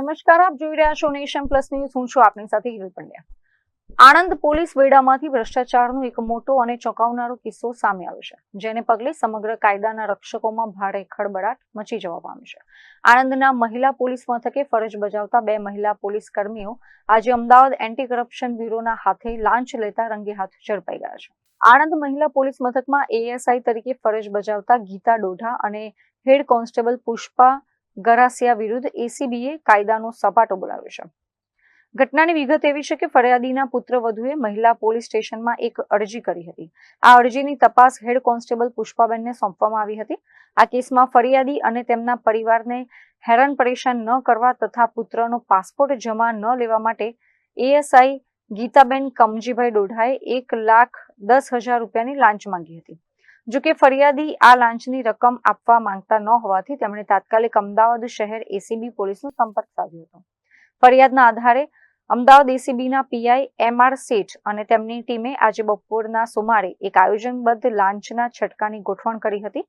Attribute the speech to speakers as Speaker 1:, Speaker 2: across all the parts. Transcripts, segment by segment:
Speaker 1: નમસ્કાર, આપ જોઈ રહ્યા છો નેશન પ્લસ ન્યૂઝ. હું છું આપની સાથે હિરલ પંડ્યા. આણંદ પોલીસ બેડામાંથી ભ્રષ્ટાચારનો એક મોટો અને ચોંકાવનારો કિસ્સો સામે આવ્યો છે, જેને પગલે સમગ્ર કાયદાના રક્ષકોમાં ભારે ખળબળાટ મચી જવા પામ્યો છે. આણંદના મહિલા પોલીસ મથકે ફરજ બજાવતા 2 મહિલા પોલીસ કર્મીઓ આજે અમદાવાદ એન્ટી કરપ્શન બ્યુરોના હાથે લાંચ લેતા રંગે હાથ ઝડપાઈ ગયા છે. આણંદ મહિલા પોલીસ મથકમાં એએસઆઈ તરીકે ફરજ બજાવતા ગીતા ડોઢા અને હેડ કોન્સ્ટેબલ પુષ્પા ગરાસિયા વિરુદ્ધ એસીબીએ કાયદાનો સપાટો બોલાવ્યો છે. ઘટનાની વિગત એવી છે કે ફરિયાદીના પુત્રવધુએ મહિલા પોલીસ સ્ટેશનમાં એક અરજી કરી હતી. આ અરજીની તપાસ હેડ કોન્સ્ટેબલ પુષ્પાબેનને સોંપવામાં આવી હતી. આ કેસમાં ફરિયાદી અને તેમના પરિવારને હેરાન પરેશાન ન કરવા તથા પુત્રનો પાસપોર્ટ જમા ન લેવા માટે એએસઆઈ ગીતાબેન કમજીભાઈ ડોઢાએ 1,10,000 રૂપિયાની લાંચ માંગી હતી. જોકે ફરિયાદી આ લાંચની રકમ આપવા માંગતા ન હોવાથી તેમણે તાત્કાલિક અમદાવાદ શહેર એસીબી પોલીસનો સંપર્ક સાધ્યો હતો. ફરિયાદના આધારે અમદાવાદ એસીબીના પીઆઈ એમઆર શેઠ અને તેમની ટીમે આજે બપોરના સુમારે એક આયોજનબદ્ધ લાંચના છટકાની ગોઠવણ કરી હતી.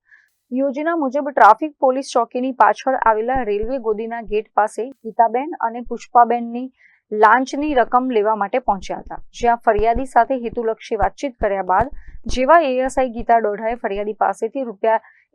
Speaker 1: યોજના મુજબ ટ્રાફિક પોલીસ ચોકીની પાછળ આવેલા રેલવે ગોદીના ગેટ પાસે ગીતાબેન અને પુષ્પાબેનની લાંચની રકમ લેવા માટે પહોંચ્યા હતા, જ્યાં ફરિયાદી સાથે હેતુલક્ષી વાતચીત કર્યા બાદ જેવા એએસઆઈ ગીતા ડોઢાએ ફરિયાદી પાસેથી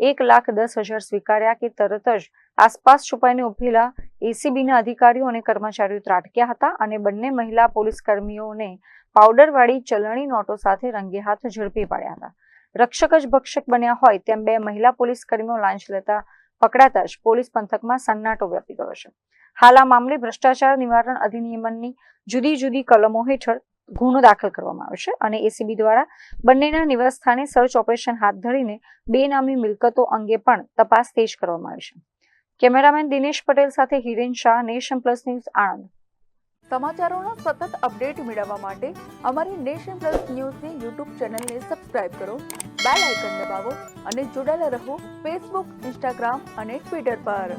Speaker 1: ₹1,10,000 સ્વીકાર્યા કે તરત જ આસપાસ છુપાઈને ઉભેલા એસીબીના અધિકારીઓ અને કર્મચારીઓ ત્રાટક્યા હતા અને બંને મહિલા પોલીસ કર્મીઓને પાવડરવાળી ચલણી નોટો સાથે રંગે હાથ ઝડપી પાડ્યા હતા. રક્ષક જ ભક્ષક બન્યા હોય તેમ 2 મહિલા પોલીસ કર્મીઓ લાંચ લેતા પકડાતા જ પોલીસ પંથકમાં સન્નાટો વ્યાપી ગયો છે. હાલ આ મામલે ભ્રષ્ટાચાર નિવારણ અધિનિયમની જુદી જુદી કલમો હેઠળ ગુનો દાખલ કરવામાં આવ્યો છે અને એસીબી દ્વારા બંનેના નિવાસસ્થાને સર્ચ ઓપરેશન હાથ ધરીને બેનામી મિલકતો અંગે પણ તપાસ તેજ કરવામાં આવી છે. કેમેરામેન દિનેશ પટેલ સાથે Hiren Shah, nation plus news, Anand.
Speaker 2: સમાચારોના સતત અપડેટ મેળવવા માટે અમારી નેશન પ્લસ ન્યૂઝની યુટ્યુબ ચેનલને સબસ્ક્રાઇબ કરો, બેલ આઇકન દબાવો અને જોડાયેલા રહો ફેસબુક, ઇન્સ્ટાગ્રામ અને ટ્વિટર પર.